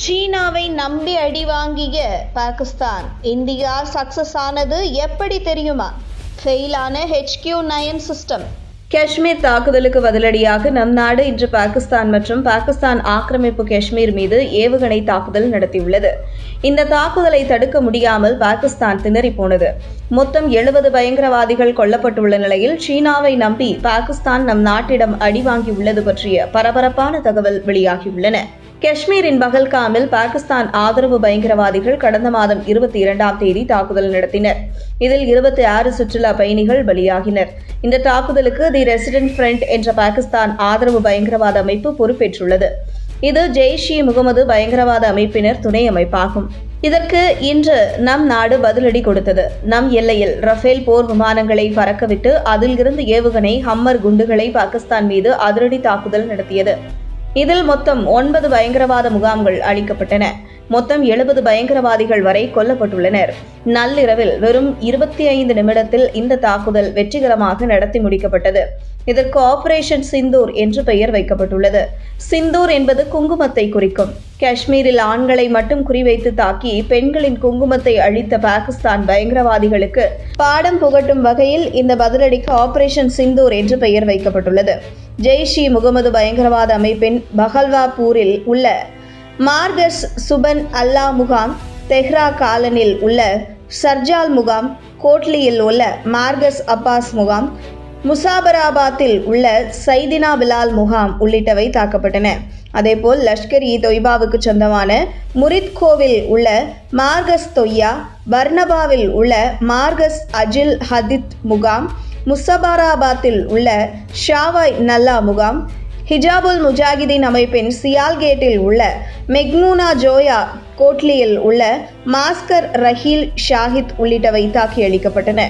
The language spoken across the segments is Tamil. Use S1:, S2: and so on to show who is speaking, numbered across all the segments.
S1: சீனாவை நம்பி அடி வாங்கிய பாகிஸ்தான். இந்தியா சக்சஸ் ஆனது எப்படி தெரியுமா? ஃபெயிலான HQ-9 சிஸ்டம். காஷ்மீர் தாக்குதலுக்கு பதிலடியாக நம் நாடு இன்று பாகிஸ்தான் மற்றும் பாகிஸ்தான் ஆக்கிரமிப்பு காஷ்மீர் மீது ஏவுகணை தாக்குதல் நடத்தியுள்ளது. இந்த தாக்குதலை தடுக்க முடியாமல் பாகிஸ்தான் திணறி போனது. மொத்தம் 70 பயங்கரவாதிகள் கொல்லப்பட்டுள்ள நிலையில் சீனாவை நம்பி பாகிஸ்தான் நம் நாட்டிடம் அடி வாங்கியுள்ளது பற்றிய பரபரப்பான தகவல் வெளியாகியுள்ளன. காஷ்மீரின் பகல்காமில் பாகிஸ்தான் ஆதரவு பயங்கரவாதிகள் கடந்த மாதம் 22ஆம் தேதி தாக்குதல் நடத்தினர். இதில் 26 சுற்றுலா பயணிகள் பலியாகினர். இந்த தாக்குதலுக்கு தி ரெசிடென்ட் ஃப்ரண்ட் என்ற பாகிஸ்தான் ஆதரவு பயங்கரவாத அமைப்பு பொறுப்பேற்றுள்ளது. இது ஜெய்ஷ்-இ-முகமது பயங்கரவாத அமைப்பினர் துணை அமைப்பாகும். இதற்கு இன்று நம் நாடு பதிலடி கொடுத்தது. நம் எல்லையில் ரஃபேல் போர் விமானங்களை பறக்கவிட்டு அதில் இருந்து ஏவுகணை ஹம்மர் குண்டுகளை பாகிஸ்தான் மீது அதிரடி தாக்குதல் நடத்தியது. இதில் மொத்தம் 9 பயங்கரவாத முகாம்கள் அளிக்கப்பட்டன. மொத்தம் 70 பயங்கரவாதிகள் வரை கொல்லப்பட்டுள்ளனர். நள்ளிரவில் வெறும் 25 நிமிடத்தில் இந்த தாக்குதல் வெற்றிகரமாக நடத்தி முடிக்கப்பட்டது. இதற்கு ஆபரேஷன் சிந்தூர் என்று பெயர் வைக்கப்பட்டுள்ளது. சிந்தூர் என்பது குங்குமத்தை குறிக்கும். காஷ்மீரில் ஆண்களை மட்டும் குறிவைத்து தாக்கி பெண்களின் குங்குமத்தை அழித்த பாகிஸ்தான் பயங்கரவாதிகளுக்கு பாடம் புகட்டும் வகையில் இந்த பதிலடிக்கு ஆபரேஷன் சிந்தூர் என்று பெயர் வைக்கப்பட்டுள்ளது. ஜெய்ஷ்-இ-முகமது பயங்கரவாத அமைப்பின் பஹல்வாபூரில் உள்ள மார்கஸ் சுபன் அல்லா முகாம், தெஹ்ரா காலனில் உள்ள சர்ஜால் முகாம், கோட்லியில் உள்ள மார்கஸ் அப்பாஸ் முகாம், முசாபராபாத்தில் உள்ள சைதினா பிலால் முகாம் உள்ளிட்டவை தாக்கப்பட்டன. அதேபோல் லஷ்கர்-இ-தொய்பாவுக்கு சொந்தமான முரித்கோவில் உள்ள மார்கஸ் தொய்யா, பர்னபாவில் உள்ள மார்கஸ் அஜில் ஹதித் முகாம், முசபராபாத்தில் உள்ள ஷாவாய் நல்லா முகாம், ஹிஜாபுல் முஜாஹிதீன் அமைப்பின் சியால்கேட்டில் உள்ள மெக்மூனா ஜோயா, கோட்லியில் உள்ள மாஸ்கர் ரஹீல் ஷாஹித் உள்ளிட்டவை தாக்கி அளிக்கப்பட்டன.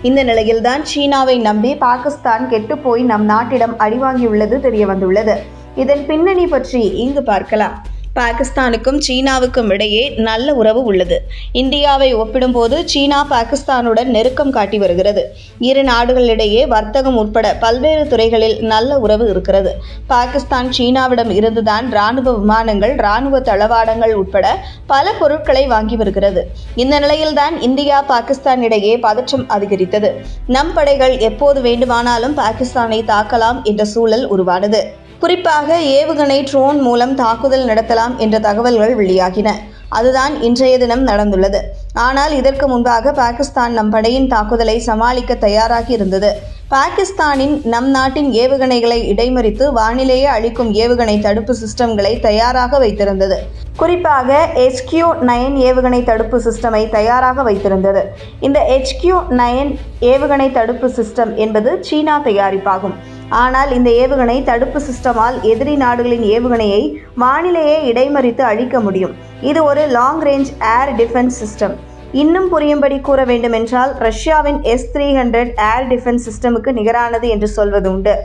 S1: இந்த நிலையில்தான் சீனாவை நம்பி பாகிஸ்தான் கெட்டுப்போய் நம் நாட்டிடம் அடிவாங்கியுள்ளது தெரியவந்துள்ளது. இதன் பின்னணி பற்றி இங்கு பார்க்கலாம். பாகிஸ்தானுக்கும் சீனாவுக்கும் இடையே நல்ல உறவு உள்ளது. இந்தியாவை ஒப்பிடும்போது சீனா பாகிஸ்தானுடன் நெருக்கம் காட்டி வருகிறது. இரு நாடுகளிடையே வர்த்தகம் உட்பட பல்வேறு துறைகளில் நல்ல உறவு இருக்கிறது. பாகிஸ்தான் சீனாவிடம் இருந்துதான் இராணுவ விமானங்கள், இராணுவ தளவாடங்கள் உட்பட பல பொருட்களை வாங்கி வருகிறது. இந்த நிலையில்தான் இந்தியா பாகிஸ்தான் இடையே பதற்றம் அதிகரித்தது. நம் படைகள் எப்போது வேண்டுமானாலும் பாகிஸ்தானை தாக்கலாம் என்ற சூழல் உருவானது. குறிப்பாக ஏவுகணை ட்ரோன் மூலம் தாக்குதல் நடத்தலாம் என்ற தகவல்கள் வெளியாகின. அதுதான் இன்றைய தினம் நடந்துள்ளது. ஆனால் இதற்கு முன்பாக பாகிஸ்தான் நம் படையின் தாக்குதலை சமாளிக்க தயாராகி இருந்தது. பாகிஸ்தானின் நம் நாட்டின் ஏவுகணைகளை இடைமறித்து வானிலேயே அழிக்கும் ஏவுகணை தடுப்பு சிஸ்டம்களை தயாராக வைத்திருந்தது. குறிப்பாக HQ-9 ஏவுகணை தடுப்பு சிஸ்டமை தயாராக வைத்திருந்தது. இந்த HQ-9 ஏவுகணை தடுப்பு சிஸ்டம் என்பது சீனா தயாரிப்பாகும். ஆனால் இந்த ஏவுகணை தடுப்பு சிஸ்டமால் எதிரி நாடுகளின் ஏவுகணையை வானிலேயே இடைமறித்து அழிக்க முடியும். இது ஒரு long range air defence system. இன்னும் புரியும்படி கூற வேண்டுமென்றால் ரஷ்யாவின் S-300 ஏர் டிஃபென்ஸ் சிஸ்டமுக்கு நிகரானது என்று சொல்வது உண்டு.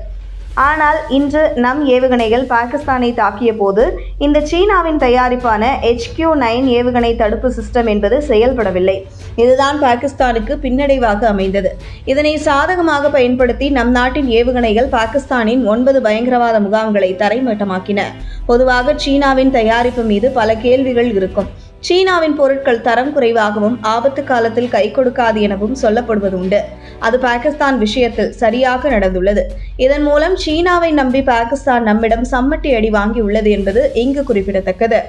S1: ஆனால் இன்று நம் ஏவுகணைகள் பாகிஸ்தானை தாக்கிய போது இந்த சீனாவின் தயாரிப்பான HQ-9 ஏவுகணை தடுப்பு சிஸ்டம் என்பது செயல்படவில்லை. இதுதான் பாகிஸ்தானுக்கு பின்னடைவாக அமைந்தது. இதனை சாதகமாக பயன்படுத்தி நம் நாட்டின் ஏவுகணைகள் பாகிஸ்தானின் 9 பயங்கரவாத முகாம்களை தரைமட்டமாக்கின. பொதுவாக சீனாவின் தயாரிப்பு மீது பல கேள்விகள் இருக்கும். சீனாவின் பொருட்கள் தரம் குறைவாகவும் ஆபத்து காலத்தில் கை கொடுக்காது எனவும் சொல்லப்படுவது உண்டு. அது பாகிஸ்தான் விஷயத்தில் சரியாக நடந்துள்ளது. இதன் மூலம் சீனாவை நம்பி பாகிஸ்தான் நம்மிடம் சம்மட்டி அடி வாங்கியுள்ளது என்பது இங்கு குறிப்பிடத்தக்கது.